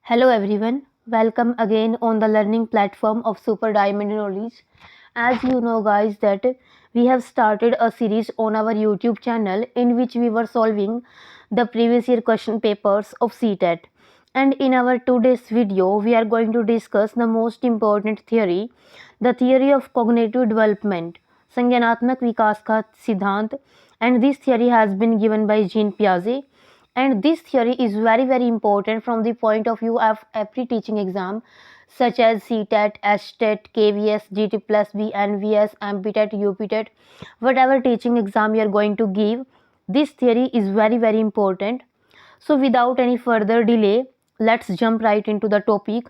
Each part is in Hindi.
Hello everyone, welcome again on the learning platform of Super Diamond Knowledge. As you know guys that we have started a series on our YouTube channel in which we were solving the previous year question papers of CTET. And in our today's video we are going to discuss the most important theory, the theory of cognitive development, संज्ञानात्मक विकास का सिद्धांत, and this theory has been given by Jean Piaget. And this theory is very important from the point of view of every teaching exam such as CTET, STET, KVS, GT plus B, NVS, MPTET, UPTET, whatever teaching exam you are going to give, this theory is very important. So without any further delay, let's jump right into the topic.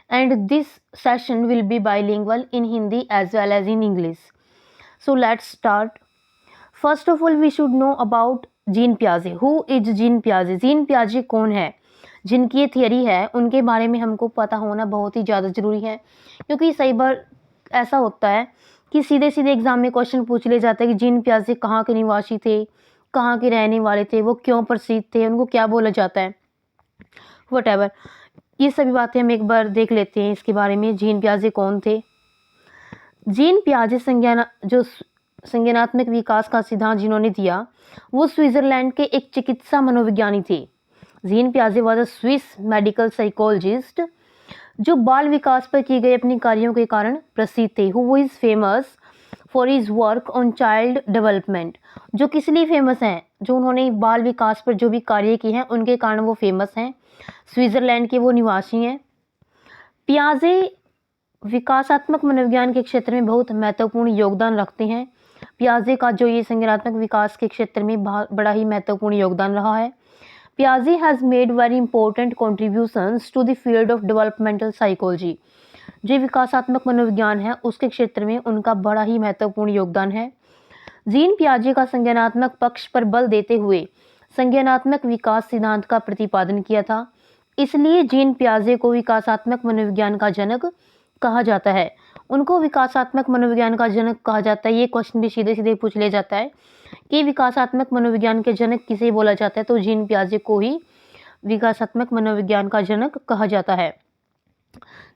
And this session will be bilingual in Hindi as well as in English. So let's start. First of all we should know about gene पियाजे. Who is gene पियाजे? Gene पियाजे कौन है? जिनकी ये थियरी है उनके बारे में हमको पता होना बहुत ही ज़्यादा ज़रूरी है, क्योंकि कई बार ऐसा होता है कि सीधे सीधे एग्जाम में क्वेश्चन पूछ ले जाता है कि जीन पियाजे कहाँ के निवासी थे, कहाँ के रहने वाले थे, वो क्यों प्रसिद्ध थे, उनको क्या बोला जाता है, वट ये सभी बातें हम एक बार देख लेते हैं इसके बारे में. जीन पियाजे कौन थे? जीन पियाजे संज्ञानात्मक विकास का सिद्धांत जिन्होंने दिया वो स्विट्जरलैंड के एक चिकित्सा मनोविज्ञानी थे. जीन पियाजे was a Swiss medical psychologist जो बाल विकास पर किए गए अपने कार्यों के कारण प्रसिद्ध थे. Who is famous for his work on child development. जो किस लिए फेमस हैं? जो उन्होंने बाल विकास पर जो भी कार्य किए हैं उनके कारण वो फेमस हैं. स्विट्जरलैंड के वो निवासी हैं. पियाजे विकासात्मक मनोविज्ञान के क्षेत्र में बहुत महत्वपूर्ण योगदान रखते हैं. पियाजे का जो ये संज्ञानात्मक विकास के क्षेत्र में बड़ा ही महत्वपूर्ण योगदान रहा है. पियाजे has made very important contributions to the field of developmental psychology. जो विकासात्मक मनोविज्ञान है उसके क्षेत्र में उनका बड़ा ही महत्वपूर्ण योगदान है. जीन पियाजे का संज्ञानात्मक पक्ष पर बल देते हुए संज्ञानात्मक विकास सिद्धांत का प्रतिपादन किया था. इसलिए जीन पियाजे को विकासात्मक मनोविज्ञान का जनक कहा जाता है. उनको विकासात्मक मनोविज्ञान का जनक कहा जाता है. ये क्वेश्चन भी सीधे सीधे पूछ ले जाता है कि विकासात्मक मनोविज्ञान के जनक किसे बोला जाता है, तो जीन पियाजे को ही विकासात्मक मनोविज्ञान का जनक कहा जाता है.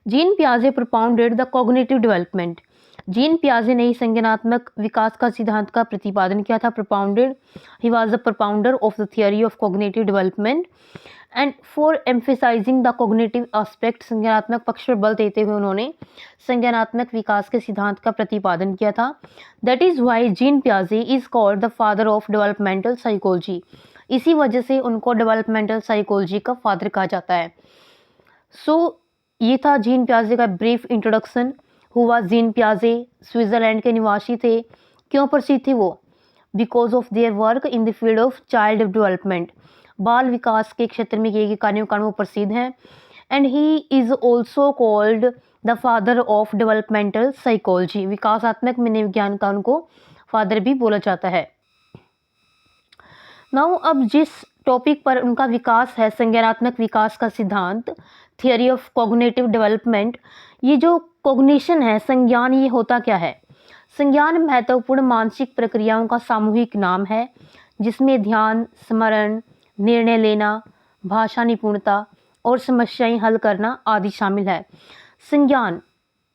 जीन पियाजे propounded the cognitive development. Jean पियाजे ने ही संज्ञानात्मक विकास का सिद्धांत का प्रतिपादन किया था. Propounded, he was the propounder of the theory of cognitive development and for emphasizing the cognitive aspect. संज्ञानात्मक पक्ष पर बल देते हुए उन्होंने संज्ञानात्मक विकास के सिद्धांत का प्रतिपादन किया था. दैट इज वाई जीन पियाजे is called the father of developmental psychology. इसी वजह से उनको डेवलपमेंटल साइकोलॉजी का फादर कहा जाता है. सो ये था जीन पियाजे का ब्रीफ इंट्रोडक्शन. हुआ जीन पियाजे स्विट्जरलैंड के निवासी थे. क्यों प्रसिद्ध थे वो? Because of their work in the field of child development. बाल विकास के क्षेत्र में किए गए कार्यों कारण वो प्रसिद्ध हैं. And he is also called the father of developmental psychology. विकासात्मक मनोविज्ञान का उनको फादर भी बोला जाता है. नाउ अब जिस टॉपिक पर उनका विकास है, संज्ञानात्मक विकास का सिद्धांत, थियोरी ऑफ कॉग्निटिव डेवलपमेंट. ये जो कॉग्निशन है, संज्ञान, ये होता क्या है? संज्ञान महत्वपूर्ण मानसिक प्रक्रियाओं का सामूहिक नाम है जिसमें ध्यान, स्मरण, निर्णय लेना, भाषा निपुणता और समस्याएं हल करना आदि शामिल है. संज्ञान,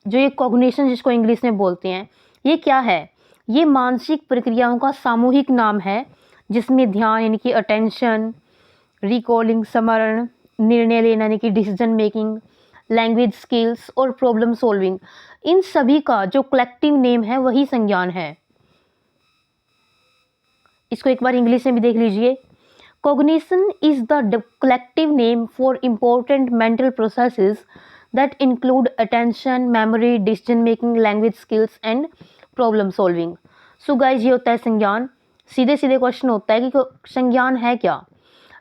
जो ये कॉग्निशन जिसको इंग्लिश में बोलते हैं, ये क्या है? ये मानसिक प्रक्रियाओं का सामूहिक नाम है जिसमें ध्यान यानी कि अटेंशन, रिकॉलिंग स्मरण, निर्णय लेना यानी कि डिसीजन मेकिंग, लैंग्वेज स्किल्स और प्रॉब्लम सॉल्विंग, इन सभी का जो कलेक्टिव नेम है वही संज्ञान है. इसको एक बार इंग्लिश में भी देख लीजिए. Cognition is the collective name for important mental processes that include attention, memory, decision making, language skills and problem solving. So guys, ये होता है संज्ञान. सीधे सीधे क्वेश्चन होता है कि संज्ञान है क्या?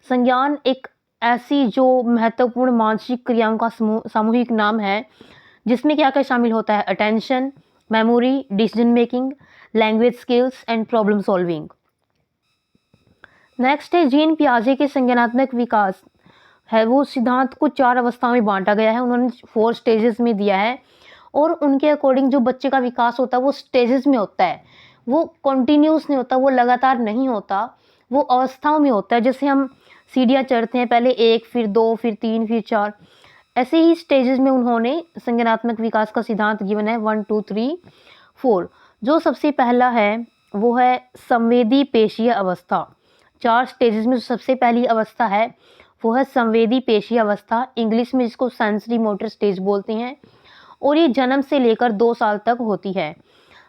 संज्ञान एक ऐसी जो महत्वपूर्ण मानसिक क्रियाओं का सामूहिक नाम है जिसमें क्या क्या शामिल होता है? Attention, memory, decision making, language skills and problem solving. Next है जीन पियाजे के संज्ञानात्मक विकास है वो सिद्धांत को 4 अवस्थाओं में बांटा गया है. उन्होंने 4 स्टेजेस में दिया है और उनके अकॉर्डिंग जो बच्चे का विकास होता है वो स्टेजेस में होता है. वो कंटिन्यूस नहीं होता, वो लगातार नहीं होता, वो अवस्थाओं में होता है. जैसे हम सीढ़ियाँ चढ़ते हैं, पहले 1, फिर 2, फिर 3, फिर 4. ऐसे ही स्टेजेस में उन्होंने संज्ञानात्मक विकास का सिद्धांत गिवन है 1 2 3 4। जो सबसे पहला है वो है संवेदी पेशीय अवस्था। 4 स्टेजेस में जो सबसे पहली अवस्था है वो है संवेदी पेशीय अवस्था, इंग्लिश में जिसको सेंसरी मोटर स्टेज बोलते हैं, और ये जन्म से लेकर 2 साल तक होती है।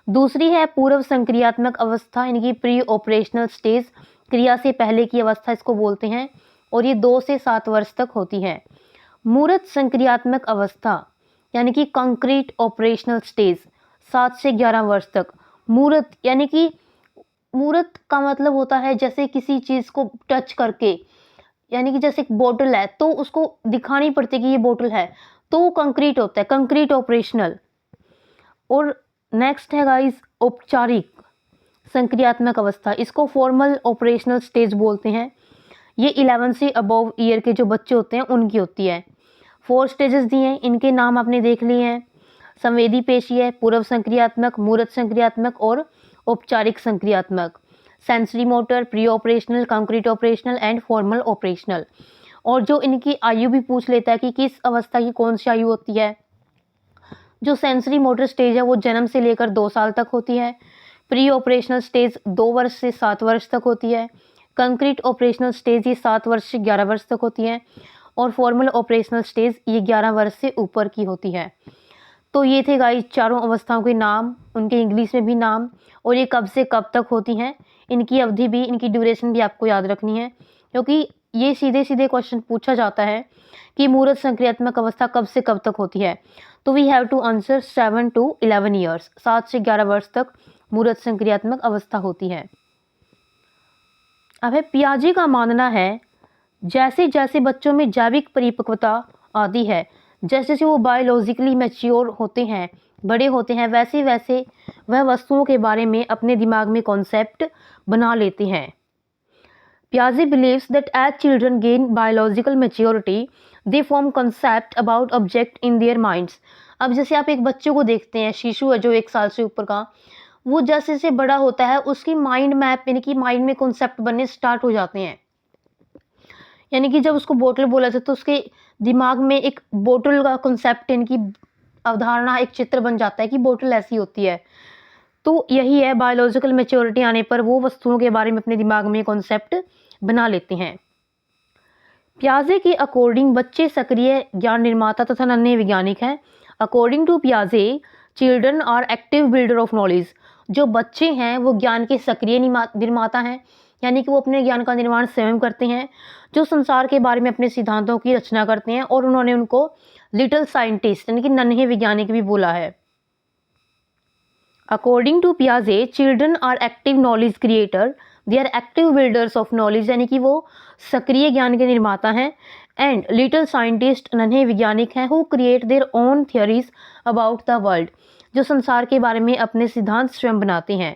दूसरी है पूर्व संक्रियात्मक अवस्था, यानी कि प्री ऑपरेशनल स्टेज, क्रिया से पहले की अवस्था इसको बोलते हैं, और ये 2 से 7 वर्ष तक होती है। मूर्त संक्रियात्मक अवस्था यानी कि कंक्रीट ऑपरेशनल स्टेज, 7 से 11 वर्ष तक। मूर्त यानी कि मूर्त का मतलब होता है जैसे किसी चीज़ को टच करके, यानी कि जैसे एक बोतल है तो उसको दिखानी पड़ती है कि ये बोतल है, तो वो कंक्रीट होता है, कंक्रीट ऑपरेशनल। और नेक्स्ट है गाइस औपचारिक संक्रियात्मक अवस्था, इसको फॉर्मल ऑपरेशनल स्टेज बोलते हैं। ये 11 से अबव ईयर के जो बच्चे होते हैं उनकी होती है। 4 स्टेजेस दिए हैं, इनके नाम आपने देख लिए हैं, संवेदी पेशीय, पूर्व संक्रियात्मक, मूर्त संक्रियात्मक और औपचारिक संक्रियात्मक, sensory motor, pre operational, concrete operational and formal operational. और जो इनकी आयु भी पूछ लेता है कि किस अवस्था की कौन सी आयु होती है। जो सेंसरी मोटर स्टेज है वो जन्म से लेकर 2 साल तक होती है। प्री ऑपरेशनल स्टेज 2 वर्ष से 7 वर्ष तक होती है। कंक्रीट ऑपरेशनल स्टेज ये 7 वर्ष से 11 वर्ष तक होती है, और फॉर्मल ऑपरेशनल स्टेज ये 11 वर्ष से ऊपर की होती है। तो ये थे गाइस चारों अवस्थाओं के नाम, उनके इंग्लिश में भी नाम, और ये कब से कब तक होती हैं, इनकी अवधि भी, इनकी ड्यूरेशन भी आपको याद रखनी है, क्योंकि ये सीधे सीधे क्वेश्चन पूछा जाता है कि मूर्त संक्रियात्मक अवस्था कब से कब तक होती है। तो we have to answer 7 to 11 years, 7 से 11 वर्ष तक मूर्त संक्रियात्मक अवस्था होती है। अब है पियाजे का मानना है जैसे जैसे बच्चों में जैविक परिपक्वता आती है, जैसे जैसे वो बायोलॉजिकली मैच्योर होते हैं, बड़े होते हैं, वैसे वैसे वह वस्तुओं के बारे में अपने दिमाग में कॉन्सेप्ट बना लेते हैं। Piaget believes that as children gain biological maturity, they form concept about object in their minds. अब जैसे आप एक बच्चे को देखते हैं, शिशु है जो 1 साल से ऊपर का, वो जैसे जैसे बड़ा होता है उसकी माइंड मैप यानी कि माइंड में कॉन्सेप्ट बनने स्टार्ट हो जाते हैं। यानी कि जब उसको बोतल बोला जाए तो उसके दिमाग में एक बोतल का कॉन्सेप्ट यानी कि अवधारणा, एक चित्र बन जाता है कि बोतल ऐसी होती है। तो यही है, बायोलॉजिकल मैच्योरिटी आने पर वो वस्तुओं के बारे में अपने दिमाग में कॉन्सेप्ट बना लेते हैं। पियाजे के अकॉर्डिंग बच्चे सक्रिय ज्ञान निर्माता तथा नन्हे वैज्ञानिक हैं। अकॉर्डिंग टू पियाजे children are active builder of knowledge. जो बच्चे हैं वो ज्ञान के सक्रिय निर्माता हैं, यानी कि वो अपने ज्ञान का निर्माण स्वयं करते हैं, जो संसार के बारे में अपने सिद्धांतों की रचना करते हैं, और उन्होंने उनको लिटिल साइंटिस्ट यानी कि नन्हे वैज्ञानिक भी बोला है। अकॉर्डिंग टू पियाजे children are active knowledge creator, they are active builders of knowledge, यानी कि वो सक्रिय ज्ञान के निर्माता हैं। एंड लिटिल साइंटिस्ट नन्हे वैज्ञानिक हैं, who create their own theories about the world, जो संसार के बारे में अपने सिद्धांत स्वयं बनाते हैं।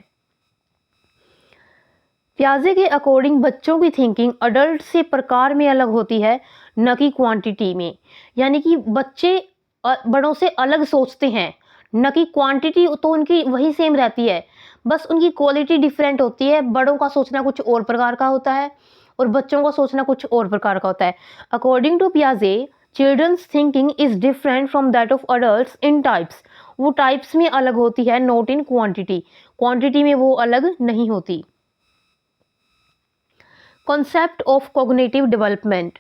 पियाजे के अकॉर्डिंग बच्चों की थिंकिंग अडल्ट से प्रकार में अलग होती है, न कि क्वांटिटी में। यानी कि बच्चे बड़ों से अलग सोचते हैं, न कि क्वांटिटी तो उनकी वही सेम रहती है, बस उनकी क्वालिटी डिफरेंट होती है। बड़ों का सोचना कुछ और प्रकार का होता है और बच्चों का सोचना कुछ और प्रकार का होता है। अकॉर्डिंग टू पियाजे children's thinking is different from that of adults in types. वो टाइप्स में अलग होती है, नॉट इन क्वांटिटी, क्वांटिटी में वो अलग नहीं होती। कॉन्सेप्ट ऑफ कॉग्निटिव डेवलपमेंट,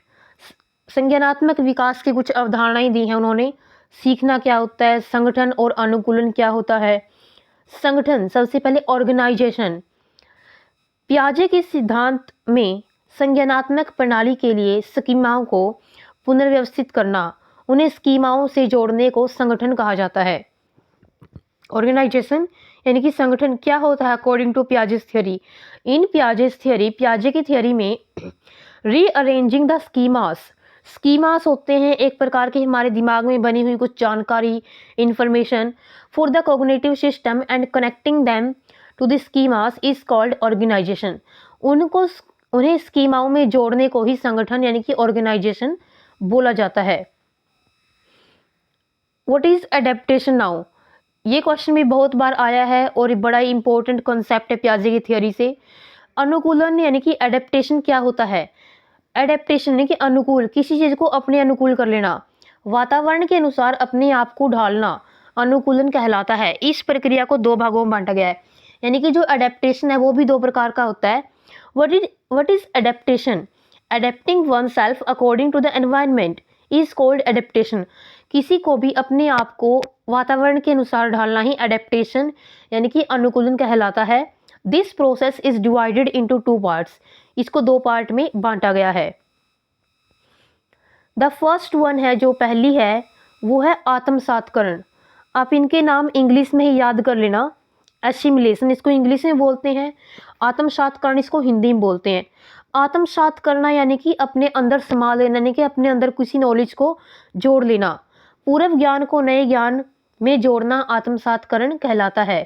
संज्ञानात्मक विकास की कुछ अवधारणाएं दी हैं उन्होंने। सीखना क्या होता है, संगठन और अनुकूलन क्या होता है। संगठन, सबसे पहले ऑर्गेनाइजेशन। पियाजे के सिद्धांत में संज्ञानात्मक प्रणाली के लिए स्कीमाओं को पुनर्व्यवस्थित करना, उन्हें स्कीमाओं से जोड़ने को संगठन कहा जाता है। ऑर्गेनाइजेशन यानी कि संगठन क्या होता है according to Piaget's theory. In Piaget's theory, पियाजे की थ्योरी में रीअरेंजिंग द स्कीमास, स्कीमास होते हैं एक प्रकार की हमारे दिमाग में बनी हुई कुछ जानकारी, information for the cognitive system and connecting them to the schemas is called organisation. उन्हें स्कीमाओं में जोड़ने को ही संगठन यानी कि ऑर्गेनाइजेशन बोला जाता है। व्हाट इज एडेप्टेशन नाउ, ये क्वेश्चन भी बहुत बार आया है और बड़ा ही इंपॉर्टेंट कॉन्सेप्ट है पियाजे की थ्योरी से। अनुकूलन यानी कि एडेप्टेशन क्या होता है। एडेप्टेशन यानी कि अनुकूल, किसी चीज़ को अपने अनुकूल कर लेना। वातावरण के अनुसार अपने आप को ढालना अनुकूलन कहलाता है। इस प्रक्रिया को दो भागों में बांटा गया है, यानी कि जो अडेप्टेशन है वो भी दो प्रकार का होता है। What is adaptation? Adapting one self according to the environment is called adaptation. किसी को भी अपने आप को वातावरण के अनुसार ढालना ही अडेप्टेशन यानी कि अनुकूलन कहलाता है। This process is divided into two parts. इसको दो पार्ट में बांटा गया है। द फर्स्ट वन है, जो पहली है, वो है आत्मसातकरण। आप इनके नाम इंग्लिश में ही याद कर लेना। एसिमिलेशन इसको इंग्लिश में बोलते हैं, आत्मसातकरण इसको हिंदी में बोलते हैं। आत्मसात करना यानी कि अपने अंदर समा लेना, यानी कि अपने अंदर किसी नॉलेज को जोड़ लेना। पूर्व ज्ञान को नए ज्ञान में जोड़ना आत्मसातकरण कहलाता है।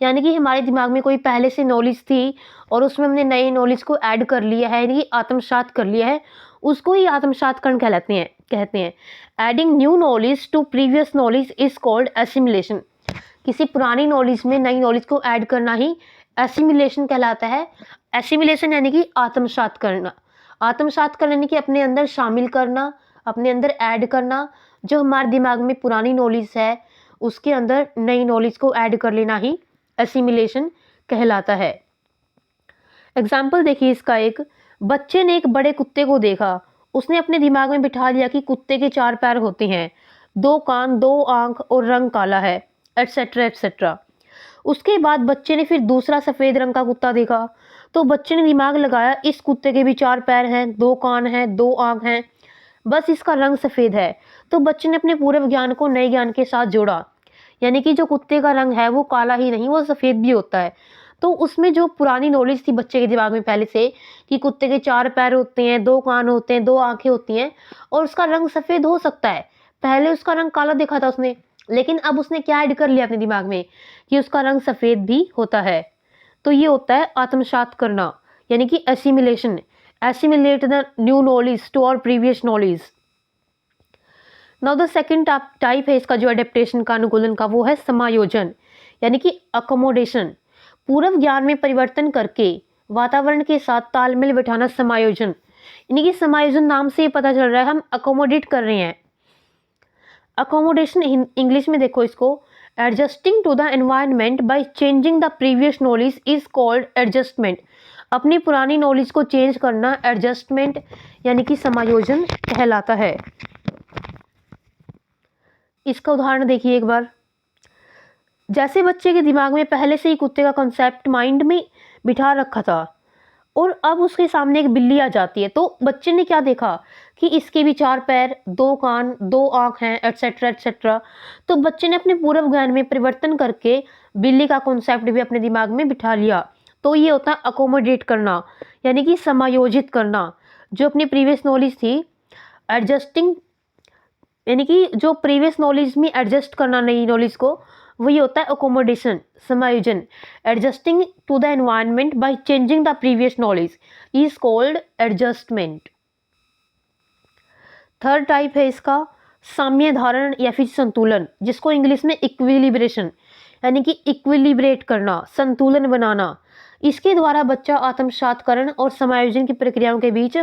यानी कि हमारे दिमाग में कोई पहले से नॉलेज थी और उसमें हमने नई नॉलेज को ऐड कर लिया है, यानी कि आत्मसात कर लिया है, उसको ही आत्मसातकरण कहते हैं। Adding new knowledge to previous knowledge is called assimilation. किसी पुरानी नॉलेज में नई नॉलेज को ऐड करना ही एसिमिलेशन कहलाता है। एसिमिलेशन यानी कि आत्मसात करना। आत्मसात करना यानी कि अपने अंदर शामिल करना, अपने अंदर ऐड करना। जो हमारे दिमाग में पुरानी नॉलेज है उसके अंदर नई नॉलेज को ऐड कर लेना ही एसिमिलेशन कहलाता है। एग्जाम्पल देखिए इसका, एक बच्चे ने एक बड़े कुत्ते को देखा। उसने अपने दिमाग में बिठा लिया कि कुत्ते के 4 पैर होते हैं, 2 कान, 2 आंख और रंग काला है, एटसेट्रा एटसेट्रा। उसके बाद बच्चे ने फिर दूसरा सफ़ेद रंग का कुत्ता देखा, तो बच्चे ने दिमाग लगाया इस कुत्ते के भी 4 पैर हैं, 2 कान हैं, 2 आंख हैं, बस इसका रंग सफ़ेद है। तो बच्चे ने अपने पूर्व ज्ञान को नए ज्ञान के साथ जोड़ा, यानी कि जो कुत्ते का रंग है वो काला ही नहीं, वो सफ़ेद भी होता है। तो उसमें जो पुरानी नॉलेज थी बच्चे के दिमाग में पहले से कि कुत्ते के 4 पैर होते हैं, 2 कान होते हैं, 2 आंखें होती हैं और उसका रंग सफ़ेद हो सकता है। पहले उसका रंग काला देखा था उसने, लेकिन अब उसने क्या ऐड कर लिया अपने दिमाग में कि उसका रंग सफ़ेद भी होता है। तो ये होता है आत्मसात करना, यानी कि assimilation. Assimilate the new knowledge to our previous knowledge. Now the second type है इसका जो अडेप्टेशन का, अनुकूलन का, वो है समायोजन यानी कि अकोमोडेशन। पूर्व ज्ञान में परिवर्तन करके वातावरण के साथ तालमेल बिठाना समायोजन। यानी कि समायोजन नाम से पता चल रहा है हम अकोमोडेट कर रहे हैं। अकोमोडेशन इंग्लिश में देखो इसको, adjusting to the environment by changing the previous knowledge is called adjustment. अपनी पुरानी नॉलेज को चेंज करना एडजस्टमेंट यानी कि समायोजन कहलाता है। इसका उदाहरण देखिए एक बार। जैसे बच्चे के दिमाग में पहले से ही कुत्ते का कॉन्सेप्ट माइंड में बिठा रखा था और अब उसके सामने एक बिल्ली आ जाती है, तो बच्चे ने क्या देखा कि इसके भी 4 पैर, 2 कान, 2 आंख हैं, एटसेट्रा एटसेट्रा। तो बच्चे ने अपने पूर्व ज्ञान में परिवर्तन करके बिल्ली का कॉन्सेप्ट भी अपने दिमाग में बिठा लिया। तो ये होता है अकोमोडेट करना यानी कि समायोजित करना। जो अपनी प्रीवियस नॉलेज थी, एडजस्टिंग यानी कि जो प्रीवियस नॉलेज में एडजस्ट करना नई नॉलेज को, वही होता है अकोमोडेशन, समायोजन। Adjusting to the environment by changing the previous knowledge is called adjustment. Third type है इसका साम्य धारण या फिर संतुलन, जिसको इंग्लिश में इक्विलिब्रेशन यानी कि इक्विलिब्रेट करना, संतुलन बनाना। इसके द्वारा बच्चा आत्मसातकरण और समायोजन की प्रक्रियाओं के बीच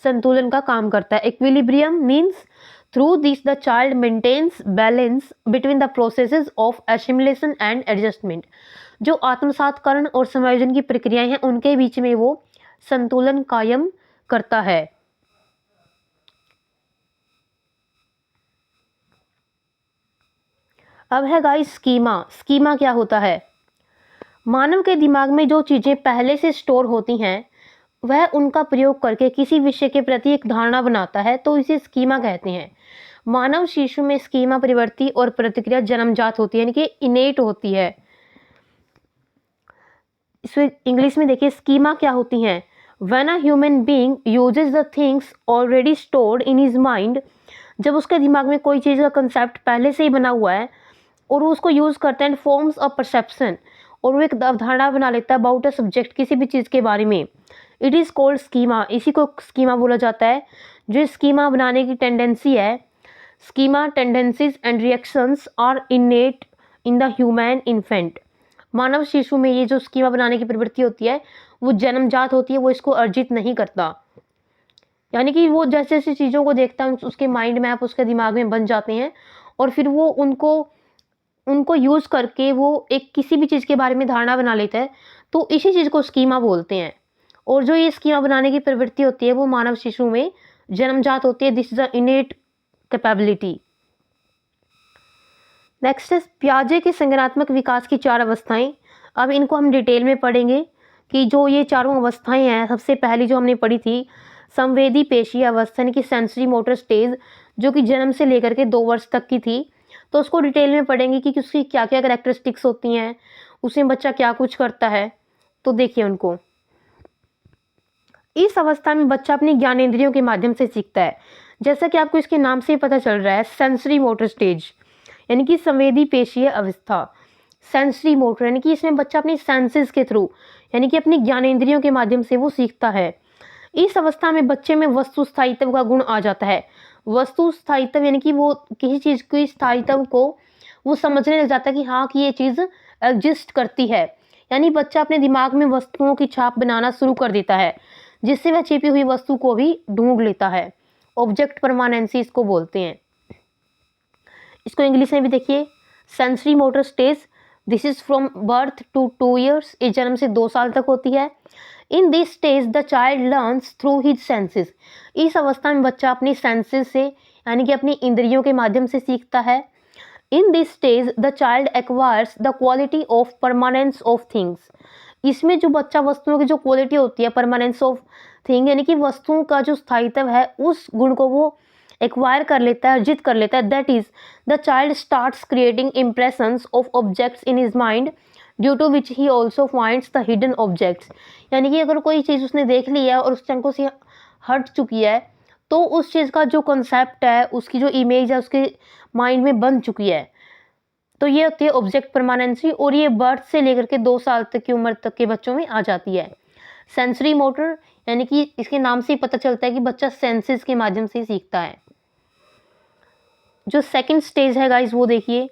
संतुलन का काम करता है। Equilibrium means through this the child maintains balance between the processes of assimilation and adjustment. जो आत्मसातकरण और समायोजन की प्रक्रियाएं हैं उनके बीच में वो संतुलन कायम करता है। अब है गाइस स्कीमा। स्कीमा क्या होता है? मानव के दिमाग में जो चीज़ें पहले से स्टोर होती हैं वह उनका प्रयोग करके किसी विषय के प्रति एक धारणा बनाता है, तो इसे स्कीमा कहते हैं। मानव शिशु में स्कीमा प्रवृत्ति और प्रतिक्रिया जन्मजात होती है यानी कि इनेट होती है। इसमें इंग्लिश में देखिए स्कीमा क्या होती हैं। When a human being uses the things already stored in his mind, जब उसके दिमाग में कोई चीज़ का कंसेप्ट पहले से ही बना हुआ है और वो उसको यूज़ करते हैं, फॉर्म्स ऑफ परसेप्शन, और वो एक अवधारणा बना लेता है अबाउट अ सब्जेक्ट, किसी भी चीज़ के बारे में, इट इज़ कॉल्ड स्कीमा। इसी को स्कीमा बोला जाता है। जो स्कीमा बनाने की टेंडेंसी है, schema tendencies and reactions are innate in the human infant. मानव शिशु में ये जो स्कीमा बनाने की प्रवृत्ति होती है वो जन्मजात होती है, वो इसको अर्जित नहीं करता। यानी कि वो जैसे जैसे चीज़ों को देखता है उसके माइंड मैप उसके दिमाग में बन जाते हैं और फिर वो उनको उनको यूज़ करके वो एक किसी भी चीज़ के बारे में धारणा बना लेता है। तो इसी चीज़ को स्कीमा बोलते हैं। और जो ये स्कीमा बनाने की प्रवृत्ति होती है वो मानव शिशु में जन्मजात होती है। This is a इनेट capability. Next है पियाजे के संज्ञानात्मक विकास की 4 अवस्थाएं। अब इनको हम डिटेल में पढ़ेंगे कि जो ये चारों अवस्थाएं हैं। सबसे पहली जो हमने पढ़ी थी संवेदी पेशीय अवस्था यानी कि सेंसरी मोटर स्टेज, जो कि जन्म से लेकर के 2 वर्ष तक की थी। तो उसको डिटेल में पढ़ेंगे कि उसकी क्या क्या कैरेक्टरिस्टिक्स होती हैं, उसमें बच्चा क्या कुछ करता है। तो देखिए उनको। इस अवस्था में बच्चा अपनी ज्ञानेंद्रियों के माध्यम से सीखता है। जैसा कि आपको इसके नाम से ही पता चल रहा है, सेंसरी मोटर स्टेज यानी कि संवेदी पेशीय अवस्था। सेंसरी मोटर यानी कि इसमें बच्चा अपनी सेंसेस के थ्रू यानी कि अपनी ज्ञानेंद्रियों के माध्यम से वो सीखता है। इस अवस्था में बच्चे में वस्तु स्थायित्व का गुण आ जाता है। वस्तु स्थायित्व यानी कि वो किसी चीज की स्थायित्व को वो समझने लग जाता है कि हाँ कि ये चीज एग्जिस्ट करती है। यानी बच्चा अपने दिमाग में वस्तुओं की छाप बनाना शुरू कर देता है, जिससे वह छिपी हुई वस्तु को भी ढूंढ लेता है। ऑब्जेक्ट परमानेंसी इसको बोलते हैं। इसको इंग्लिश में भी देखिए, sensory motor stage. This is from birth to 2 years. ये जन्म से 2 साल तक होती है। In this stage the child learns through his senses. इस अवस्था में बच्चा अपनी सेंसेस से यानी कि अपनी इंद्रियों के माध्यम से सीखता है। In this stage the child acquires the quality of permanence of things. इसमें जो बच्चा वस्तुओं की जो क्वालिटी होती है परमानेंस ऑफ थिंग यानी कि वस्तुओं का जो स्थायित्व है उस गुण को वो एक्वायर कर लेता है, अर्जित कर लेता है। That is the child starts creating impressions of objects in his mind due to which he also finds the hidden objects. यानी कि अगर कोई चीज़ उसने देख ली है और उस चंको से हट चुकी है तो उस चीज़ का जो कॉन्सेप्ट है, उसकी जो इमेज है उसके माइंड में बन चुकी है। तो ये होती है ऑब्जेक्ट परमानेंसी और ये बर्थ से लेकर के 2 साल तक की उम्र तक के बच्चों में आ जाती है। सेंसरी मोटर यानी कि इसके नाम से ही पता चलता है कि बच्चा सेंसेस के माध्यम से ही सीखता है। जो सेकंड स्टेज है गाइस वो देखिए,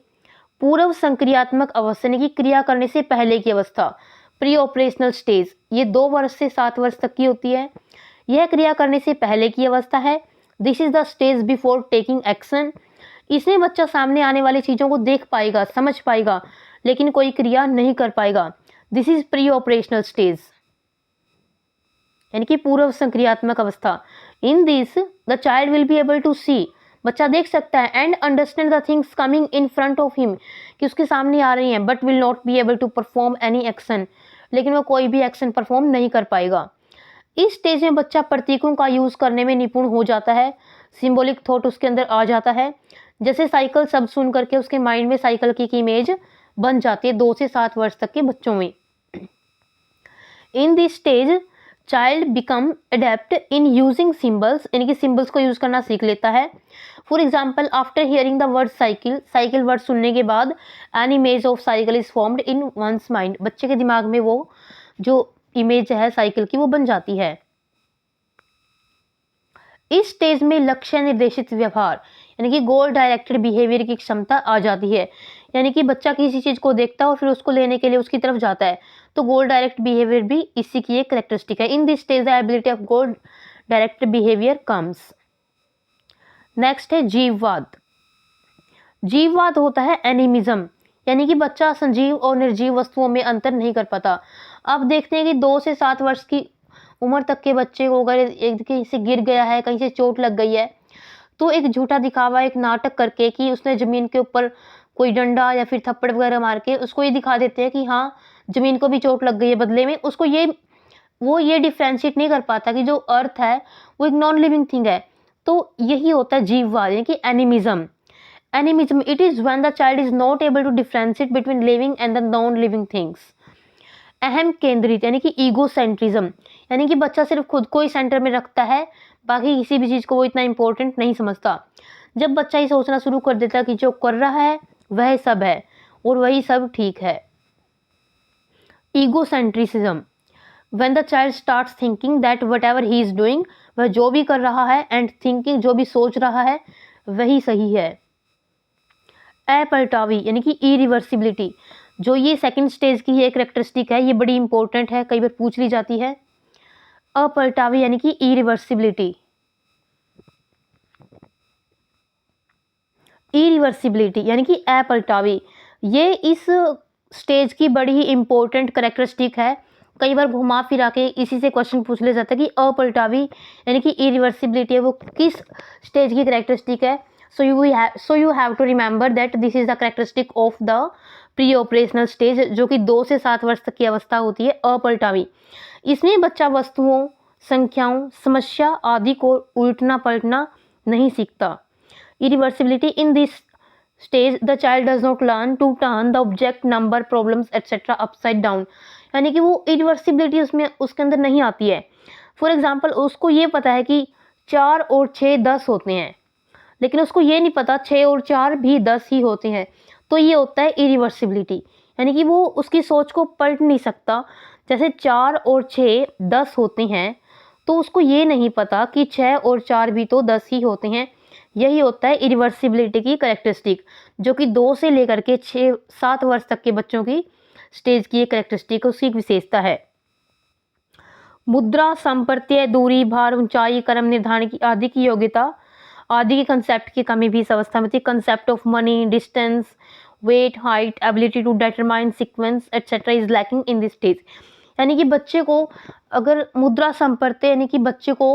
पूर्व संक्रियात्मक अवस्था यानी कि क्रिया करने से पहले की अवस्था, प्री ऑपरेशनल स्टेज। ये 2 वर्ष से 7 वर्ष तक की होती है। यह क्रिया करने से पहले की अवस्था है। This is the stage before taking action. इसमें बच्चा सामने आने वाली चीज़ों को देख पाएगा, समझ पाएगा, लेकिन कोई क्रिया नहीं कर पाएगा। This is pre operational stage यानी कि पूर्व संक्रियात्मक अवस्था। In this the child will be able to see. बच्चा देख सकता है and understand the things coming in front of him, कि उसके सामने आ रही हैं, but will not be able to perform any action. लेकिन वो कोई भी एक्शन परफॉर्म नहीं कर पाएगा। इस स्टेज में बच्चा प्रतीकों का यूज करने में निपुण हो जाता है। सिंबॉलिक थॉट उसके अंदर आ जाता है। जैसे साइकिल शब्द सुन करके उसके माइंड में साइकिल की इमेज बन जाती है 2 से 7 वर्ष तक के बच्चों में। In this stage child become adept in using symbols यानी कि सिंबल्स को यूज करना सीख लेता है। For example after hearing the word cycle, cycle word सुनने के बाद an image of cycle is formed in one's mind. बच्चे के दिमाग में वो जो इमेज है साइकिल की वो बन जाती है। इस स्टेज में लक्ष्य निर्देशित व्यवहार यानी कि गोल डायरेक्टेड बिहेवियर की क्षमता आ जाती है। यानी कि बच्चा किसी चीज को देखता है और फिर उसको लेने के लिए उसकी तरफ जाता है। तो गोल डायरेक्ट बिहेवियर भी इसी की एक कैरेक्टरिस्टिक है। In this stage the ability of goal direct behaviour comes. Next है जीववाद। जीववाद होता है एनिमिज्म यानी कि बच्चा सजीव और निर्जीव वस्तुओं में अंतर नहीं कर पाता। अब देखते हैं कि 2 से 7 वर्ष की उम्र तक के बच्चे को अगर एक कहीं से गिर गया है, कहीं से चोट लग गई है, तो एक झूठा दिखावा, एक नाटक करके कि उसने जमीन के ऊपर कोई डंडा या फिर थप्पड़ वगैरह मार के उसको ये दिखा देते हैं कि हाँ जमीन को भी चोट लग गई है। बदले में उसको वो ये डिफ्रेंशिएट नहीं कर पाता कि जो अर्थ है वो एक नॉन लिविंग थिंग है। तो यही होता है जीववाद यानी कि animism. Animism it is when the child is not able to differentiate between living and the non living things. अहम केंद्रित यानी कि ईगोसेंट्रिज्म यानी कि बच्चा सिर्फ खुद को ही सेंटर में रखता है, बाकी किसी भी चीज़ को वो इतना इंपॉर्टेंट नहीं समझता। जब बच्चा ये सोचना शुरू कर देता है कि जो कर रहा है वह सब है और वही सब ठीक है। Egocentrism when the child starts thinking that whatever he is doing, वह जो भी कर रहा है, एंड थिंकिंग जो भी सोच रहा है वही सही है। अपलटावी यानी कि इरिवर्सिबिलिटी, जो ये सेकंड स्टेज की एक कैरेक्टरिस्टिक है, ये बड़ी इंपॉर्टेंट है, कई बार पूछ ली जाती है। अपलटावी यानी कि इरिवर्सिबिलिटी। इरिवर्सिबिलिटी यानी कि अपलटावी, ये इस स्टेज की बड़ी ही इम्पोर्टेंट करेक्टरिस्टिक है। कई बार घुमा फिरा के इसी से क्वेश्चन पूछ लिया जाता है कि अपलटावी यानी कि इरिवर्सिबिलिटी है वो किस स्टेज की करेक्टरिस्टिक है। So you have to remember that this is the characteristic of the pre operational stage, जो कि 2 से 7 वर्ष तक की अवस्था होती है अपलटावी। इसमें बच्चा वस्तुओं, संख्याओं, समस्या आदि को उल्टना पलटना नहीं सीखता। Irreversibility in this stage the child does not learn to turn the object, number, problems etc upside down, यानी कि वो irreversibility उसमें उसके अंदर नहीं आती है। फॉर एग्जाम्पल उसको ये पता है कि 4 और 6 10 होते हैं, लेकिन उसको ये नहीं पता 6 और 4 भी 10 ही होते हैं। तो ये होता है irreversibility, यानी कि वो उसकी सोच को पलट नहीं सकता। जैसे 4 और 6 10 होते हैं तो उसको ये नहीं पता कि 6 और 4 भी तो 10 ही होते हैं। यही होता है इरिवर्सिबिलिटी की करेक्टरिस्टिक, जो कि 2 से लेकर के 6-7 वर्ष तक के बच्चों की स्टेज की करेक्टरिस्टिक उसकी एक विशेषता है। मुद्रा, संप्रत्यय, दूरी, भार, ऊंचाई, क्रम निर्धारण की आदि की योग्यता आदि के कंसेप्ट की कमी भी इस अवस्था में थी। Concept of money, distance, weight, height, ability to determine sequence etcetera is lacking in this stage, यानी कि बच्चे को अगर मुद्रा संप्रत्यय यानी कि बच्चे को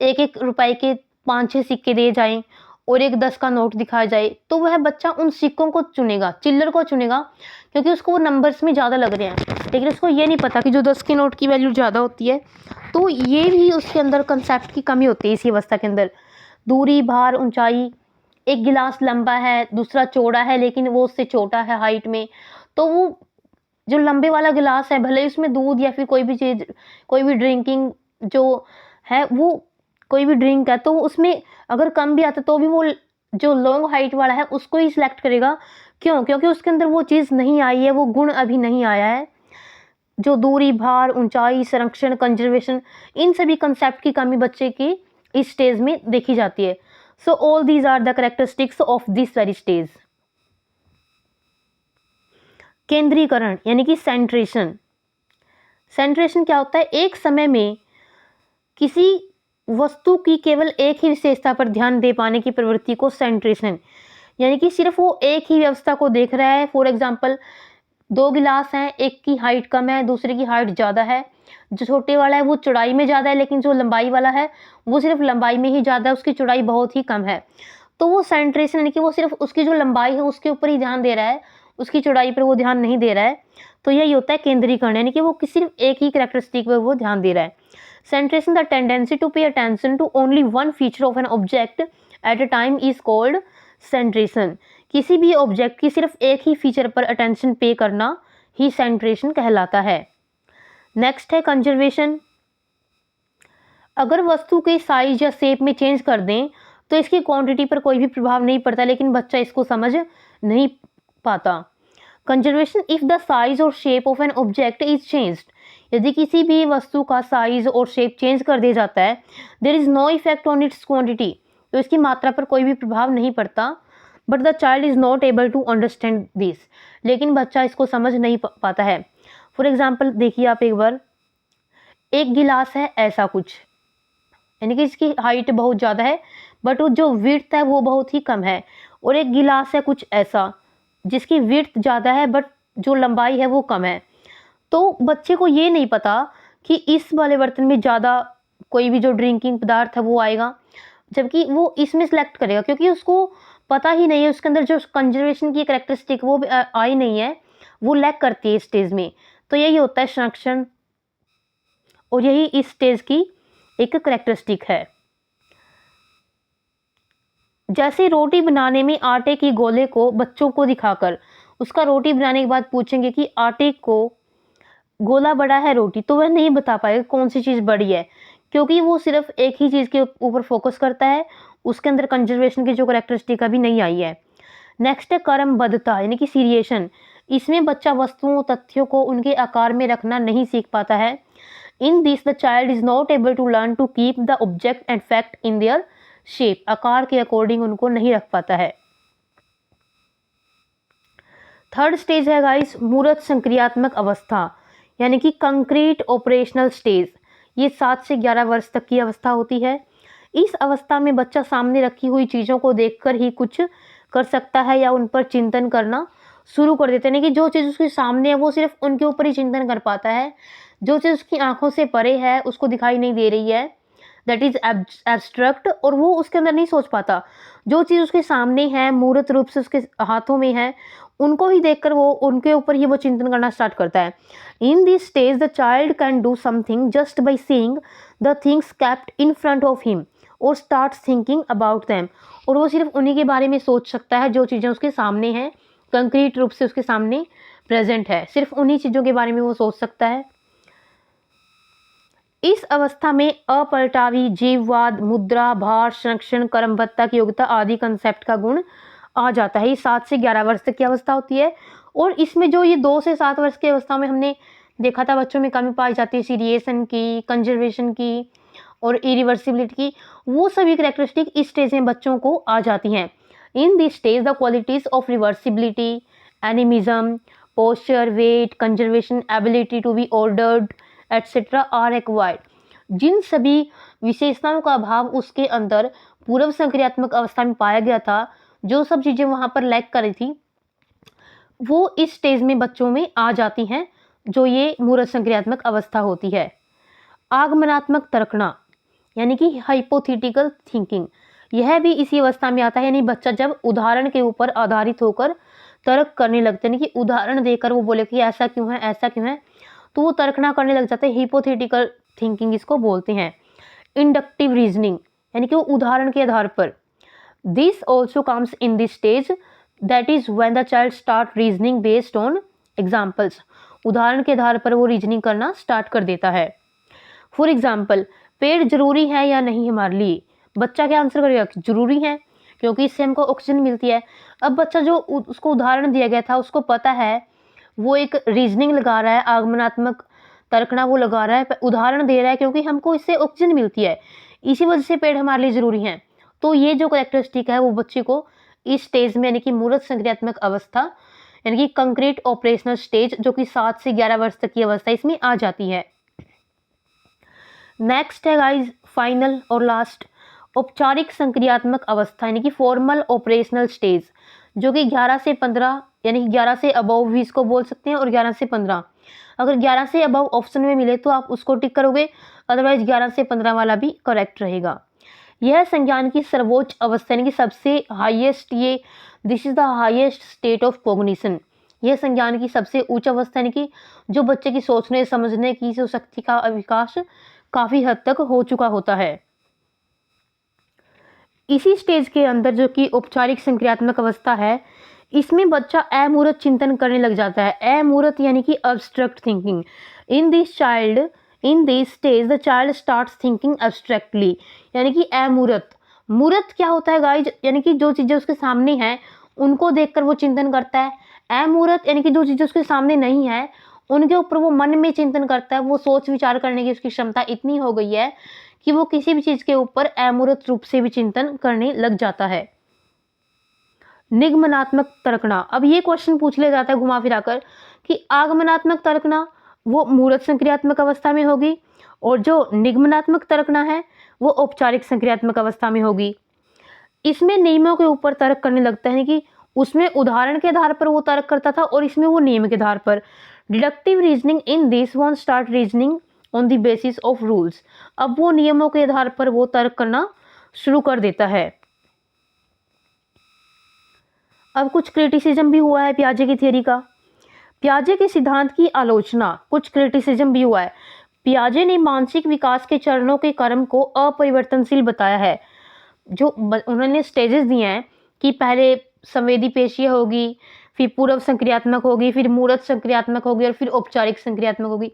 1-1 रुपए के 5-6 सिक्के दिए जाएं और एक 10 का नोट दिखाया जाए तो वह बच्चा उन सिक्कों को चुनेगा, चिल्लर को चुनेगा, क्योंकि उसको वो नंबर्स में ज़्यादा लग रहे हैं। लेकिन उसको ये नहीं पता कि जो 10 के नोट की वैल्यू ज़्यादा होती है। तो ये भी उसके अंदर कंसेप्ट की कमी होती है इसी अवस्था के अंदर। दूरी, भार, ऊंचाई, एक गिलास लंबा है दूसरा चौड़ा है लेकिन वो उससे छोटा है हाइट में, तो वो जो लंबे वाला गिलास है भले ही उसमें दूध या फिर कोई भी चीज़, कोई भी ड्रिंकिंग जो है वो कोई भी ड्रिंक है तो उसमें अगर कम भी आता तो भी वो जो लॉन्ग हाइट वाला है उसको ही सिलेक्ट करेगा। क्यों? क्योंकि उसके अंदर वो चीज़ नहीं आई है, वो गुण अभी नहीं आया है। जो दूरी, भार, ऊंचाई, संरक्षण, कंजर्वेशन, इन सभी कंसेप्ट की कमी बच्चे की इस स्टेज में देखी जाती है। So all these are the characteristics of this very stage. केंद्रीकरण यानी कि सेंट्रेशन। सेंट्रेशन क्या होता है? एक समय में किसी वस्तु की केवल एक ही विशेषता पर ध्यान दे पाने की प्रवृत्ति को सेंट्रेशन, यानी कि सिर्फ वो एक ही व्यवस्था को देख रहा है। फॉर एग्जाम्पल 2 गिलास हैं, एक की हाइट कम है दूसरे की हाइट ज़्यादा है। जो छोटे वाला है वो चौड़ाई में ज़्यादा है, लेकिन जो लंबाई वाला है वो सिर्फ लंबाई में ही ज़्यादा है, उसकी चौड़ाई बहुत ही कम है। तो वो सेंट्रेशन यानी कि वो सिर्फ उसकी जो लंबाई है उसके ऊपर ही ध्यान दे रहा है, उसकी चौड़ाई पर वो ध्यान नहीं दे रहा है। तो यही होता है केंद्रीकरण, यानी कि वो सिर्फ एक ही कैरेक्टरिस्टिक पर वो ध्यान दे रहा है। Centration, the tendency to pay attention to only one feature of an object at a time is called centration. किसी भी ऑब्जेक्ट की सिर्फ एक ही फीचर पर अटेंशन पे करना ही सेंट्रेशन कहलाता है। नेक्स्ट है कंजर्वेशन। अगर वस्तु के साइज या शेप में चेंज कर दें तो इसकी क्वांटिटी पर कोई भी प्रभाव नहीं पड़ता, लेकिन बच्चा इसको समझ नहीं पाता। कंजर्वेशन, इफ द साइज और shape of an object is changed, यदि किसी भी वस्तु का साइज और शेप चेंज कर दिया जाता है, there is no effect on its quantity, तो इसकी मात्रा पर कोई भी प्रभाव नहीं पड़ता। But the child is not able to understand this, लेकिन बच्चा इसको समझ नहीं पाता है। फॉर एग्जाम्पल देखिए आप एक बार, एक गिलास है ऐसा कुछ, यानी कि इसकी हाइट बहुत ज़्यादा है बट जो विड्थ है वो बहुत ही कम है, और एक गिलास है कुछ ऐसा जिसकी विड्थ ज़्यादा है बट जो लंबाई है वो कम है। तो बच्चे को ये नहीं पता कि इस वाले बर्तन में ज़्यादा कोई भी जो ड्रिंकिंग पदार्थ है वो आएगा, जबकि वो इसमें सेलेक्ट करेगा, क्योंकि उसको पता ही नहीं है, उसके अंदर जो कंजर्वेशन की कैरेक्टरिस्टिक वो आई नहीं है, वो लैक करती है इस स्टेज में। तो यही होता है संरक्षण, और यही इस स्टेज की एक कैरेक्टरिस्टिक है। जैसे रोटी बनाने में आटे की गोले को बच्चों को दिखाकर उसका रोटी बनाने के बाद पूछेंगे कि आटे को गोला बड़ा है रोटी, तो वह नहीं बता पाएगा कौन सी चीज़ बड़ी है, क्योंकि वो सिर्फ एक ही चीज़ के ऊपर फोकस करता है, उसके अंदर कंजर्वेशन की जो कैरेक्टरिस्टिक अभी नहीं आई है। नेक्स्ट है क्रमबद्धता यानी कि सीरिएशन। इसमें बच्चा वस्तुओं तथ्यों को उनके आकार में रखना नहीं सीख पाता है। In this the child is not able to learn to keep the object and fact in their shape, आकार के अकॉर्डिंग उनको नहीं रख पाता है। थर्ड स्टेज है गाइस मूर्त संक्रियात्मक अवस्था, यानी कि कंक्रीट ऑपरेशनल स्टेज। ये 7 से 11 वर्ष तक की अवस्था होती है। इस अवस्था में बच्चा सामने रखी हुई चीज़ों को देखकर ही कुछ कर सकता है या उन पर चिंतन करना शुरू कर देते हैं कि जो चीज़ उसके सामने है वो सिर्फ उनके ऊपर ही चिंतन कर पाता है। जो चीज़ उसकी आँखों से परे है, उसको दिखाई नहीं दे रही है, दैट इज़ एब्स्ट्रैक्ट, और वो उसके अंदर नहीं सोच पाता। जो चीज़ उसके सामने है, मूर्त रूप से उसके हाथों में है, उनको ही देखकर वो उनके ऊपर ही वो चिंतन करना स्टार्ट करता है। In this stage the child can do something just by seeing the things kept in front of him और स्टार्ट थिंकिंग अबाउट देम। और वो सिर्फ उन्हीं के बारे में सोच सकता है जो चीज़ें उसके सामने हैं, कंक्रीट रूप से उसके सामने प्रेजेंट है, सिर्फ उन्हीं चीज़ों के बारे में वो सोच सकता है। इस अवस्था में अपलटावी, जीववाद, मुद्रा, भार, संरक्षण, कर्मबद्धता की योग्यता आदि कंसेप्ट का गुण आ जाता है। ये 7 से 11 वर्ष तक की अवस्था होती है और इसमें जो ये 2 से 7 वर्ष की अवस्था में हमने देखा था बच्चों में कमी पाई जाती है सीरिएशन की, कंजर्वेशन की और इरिवर्सिबिलिटी की, वो सभी कैरेक्टरिस्टिक इस स्टेज में बच्चों को आ जाती हैं। In this stage the qualities of reversibility, animism, posture, weight, conservation, ability to be ordered etcetera are acquired. जिन सभी विशेषताओं का अभाव उसके अंदर पूर्व संक्रियात्मक अवस्था में पाया गया था, जो सब चीज़ें वहाँ पर लैक कर रही थी, वो इस स्टेज में बच्चों में आ जाती हैं, जो ये मूर्त संक्रियात्मक अवस्था होती है। आगमनात्मक तर्कना यानी कि हाइपोथेटिकल थिंकिंग, यह भी इसी अवस्था में आता है। यानी बच्चा जब उदाहरण के ऊपर आधारित होकर तर्क करने लगते हैं कि उदाहरण देकर वो बोले कि ऐसा क्यों है, ऐसा क्यों है, तो वो तर्कना करने लग जाते हैं। हिपोथेटिकल थिंकिंग इसको बोलते हैं। इंडक्टिव रीजनिंग यानी कि वो उदाहरण के आधार पर। This also comes in this stage that is when the child start reasoning based on examples. उदाहरण के आधार पर वो रीजनिंग करना स्टार्ट कर देता है। फॉर एग्जाम्पल, पेड़ जरूरी है या नहीं हमारे लिए? बच्चा क्या आंसर करेगा? जरूरी है, क्योंकि इससे हमको ऑक्सीजन मिलती है। अब बच्चा जो उसको उदाहरण दिया गया था, उसको पता है, वो एक रीजनिंग लगा रहा है, आगमनात्मक तर्कना वो लगा रहा है, उदाहरण दे रहा है, क्योंकि हमको इससे ऑक्सीजन मिलती है, इसी वजह से पेड़ हमारे लिए जरूरी हैं। तो ये जो कैरेक्टरिस्टिक है वो बच्चे को इस स्टेज में यानी कि मूर्त संक्रियात्मक अवस्था यानी कि कंक्रीट ऑपरेशनल स्टेज, जो कि 7 से 11 वर्ष तक की अवस्था इसमें आ जाती है। नेक्स्ट है गाइज फाइनल और लास्ट, औपचारिक संक्रियात्मक अवस्था यानी कि फॉर्मल ऑपरेशनल स्टेज, जो कि 11 से 15 यानी कि 11 से अबव भी इसको बोल सकते हैं और 11 से 15। अगर 11 से अबव ऑप्शन में मिले तो आप उसको टिक करोगे, अदरवाइज 11 से 15 वाला भी करेक्ट रहेगा। यह संज्ञान की सर्वोच्च अवस्था यानी कि सबसे हाईएस्ट, ये this is the highest state of cognition. यह संज्ञान की सबसे उच्च अवस्था यानी कि जो बच्चे की सोचने समझने की जो शक्ति का विकास काफी हद तक हो चुका होता है। इसी स्टेज के अंदर जो कि औपचारिक संक्रियात्मक अवस्था है, इसमें बच्चा अमूर्त चिंतन करने लग जाता है। अमूर्त यानी कि abstract thinking. In this stage the child starts thinking abstractly यानी कि अमूर्त। मूर्त क्या होता है गाइज? यानी कि जो चीजें उसके सामने हैं उनको देखकर वो चिंतन करता है। अमूर्त यानी कि जो चीजें उसके सामने नहीं है उनके ऊपर वो मन में चिंतन करता है। वो सोच विचार करने की उसकी क्षमता इतनी हो गई है कि वो किसी भी चीज के ऊपर अमूर्त रूप से भी चिंतन करने लग जाता है। निगमनात्मक तर्कना, अब ये क्वेश्चन पूछ लिया जाता है घुमा फिराकर कि आगमनात्मक तर्कना वो मूर्त संक्रियात्मक अवस्था में होगी और जो निगमनात्मक तर्कना है वो औपचारिक संक्रियात्मक अवस्था में होगी। इसमें नियमों के ऊपर तर्क करने लगता है कि उसमें उदाहरण के आधार पर वो तर्क करता था और इसमें वो नियम के आधार पर। Deductive reasoning in this one start reasoning on the basis of rules. अब वो नियमों के आधार पर वो तर्क करना शुरू कर देता है। अब कुछ क्रिटिसिज्म भी हुआ है पियाजे की थ्योरी का। पियाजे के सिद्धांत की आलोचना, कुछ क्रिटिसिज्म भी हुआ है। पियाजे ने मानसिक विकास के चरणों के क्रम को अपरिवर्तनशील बताया है। जो उन्होंने स्टेजेस दिए हैं कि पहले संवेदी पेशीय होगी, फिर पूर्व संक्रियात्मक होगी, फिर मूर्त संक्रियात्मक होगी और फिर औपचारिक संक्रियात्मक होगी,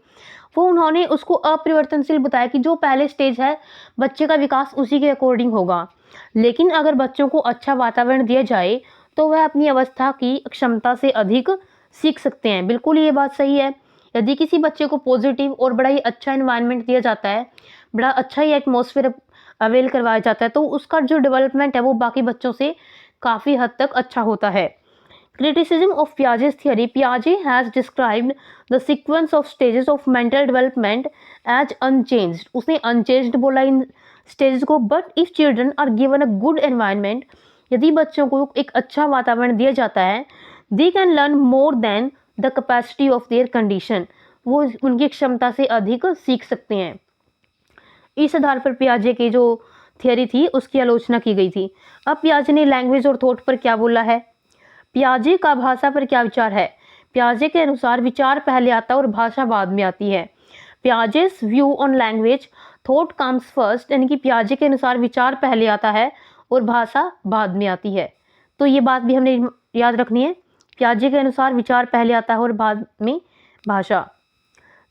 वो उन्होंने उसको अपरिवर्तनशील बताया कि जो पहले स्टेज है बच्चे का विकास उसी के अकॉर्डिंग होगा। लेकिन अगर बच्चों को अच्छा वातावरण दिया जाए तो वह अपनी अवस्था की क्षमता से अधिक सीख सकते हैं। बिल्कुल ये बात सही है। यदि किसी बच्चे को पॉजिटिव और बड़ा ही अच्छा एनवायरनमेंट दिया जाता है, बड़ा अच्छा ही एटमॉस्फेयर अवेल करवाया जाता है, तो उसका जो डेवलपमेंट है वो बाकी बच्चों से काफ़ी हद तक अच्छा होता है। Criticism of Piaget's theory, Piaget has described the sequence of stages of mental development as unchanged. उसने unchanged बोला इन stages को, but if children are given a good environment, यदि बच्चों को एक अच्छा वातावरण दिया जाता है, they can learn more than the capacity of their condition, वो उनकी क्षमता से अधिक सीख सकते हैं। इस आधार पर पियाजे की जो थियरी थी उसकी आलोचना की गई थी। अब पियाजे ने लैंग्वेज और थॉट पर क्या बोला है? पियाजे का भाषा पर क्या विचार है? पियाजे के अनुसार विचार पहले आता है और भाषा बाद में आती है। Piaget's view on language, thought comes first, यानी कि पियाजे के अनुसार विचार पहले आता है और भाषा बाद में आती है। तो ये बात भी हमने याद रखनी है, पियाजे के अनुसार विचार पहले आता है और बाद में भाषा।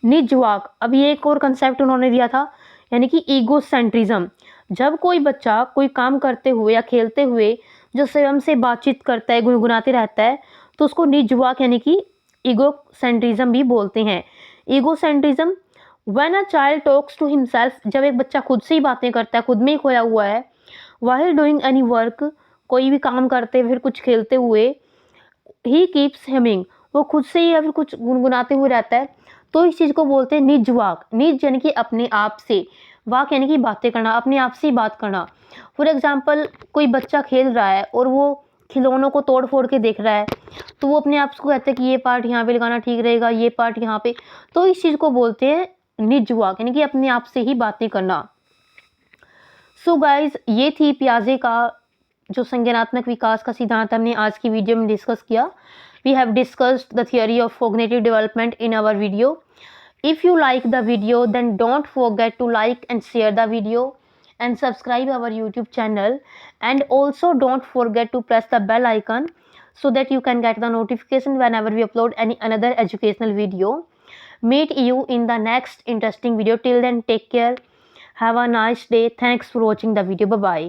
निजवाक, अब ये एक और कंसेप्ट उन्होंने दिया था, यानी कि ईगो सेंट्रिज्म। जब कोई बच्चा कोई काम करते हुए या खेलते हुए जो स्वयं से बातचीत करता है, गुनगुनाते रहता है, तो उसको निजवाक यानी कि ईगो सेंट्रिज्म भी बोलते हैं। Egocentrism, when a child talks to himself, जब एक बच्चा खुद से ही बातें करता है, खुद में ही खोया हुआ है। व्हाइल डूइंग एनी वर्क, कोई भी काम करते फिर कुछ खेलते हुए। ही कीप्स हमिंग, वो खुद से ही या फिर कुछ गुनगुनाते हुए रहता है, तो इस चीज़ को बोलते हैं निजवाक। निज यानी कि अपने आप से, वाक यानी कि बातें करना, अपने आप से ही बात करना। फॉर एग्जाम्पल, कोई बच्चा खेल रहा है और वो खिलौनों को तोड़ फोड़ के देख रहा है, तो वो अपने आप को कहता है कि ये पार्ट यहाँ पे लगाना ठीक रहेगा, ये पार्ट यहाँ पे, तो इस चीज़ को बोलते हैं निजवाक, यानी कि अपने आप से ही बातें करना। सो गाइज, ये थी पियाजे का जो संज्ञानात्मक विकास का सिद्धांत हमने आज की वीडियो में डिस्कस किया। We have discussed the theory of cognitive development in our video. If you like the video, then don't forget to like and share the video and subscribe our YouTube channel, and also don't forget to press the bell icon so that you can get the notification whenever we upload any another educational video. Meet you in the next interesting video. Till then, take care. Have a nice day. Thanks for watching the video. Bye bye.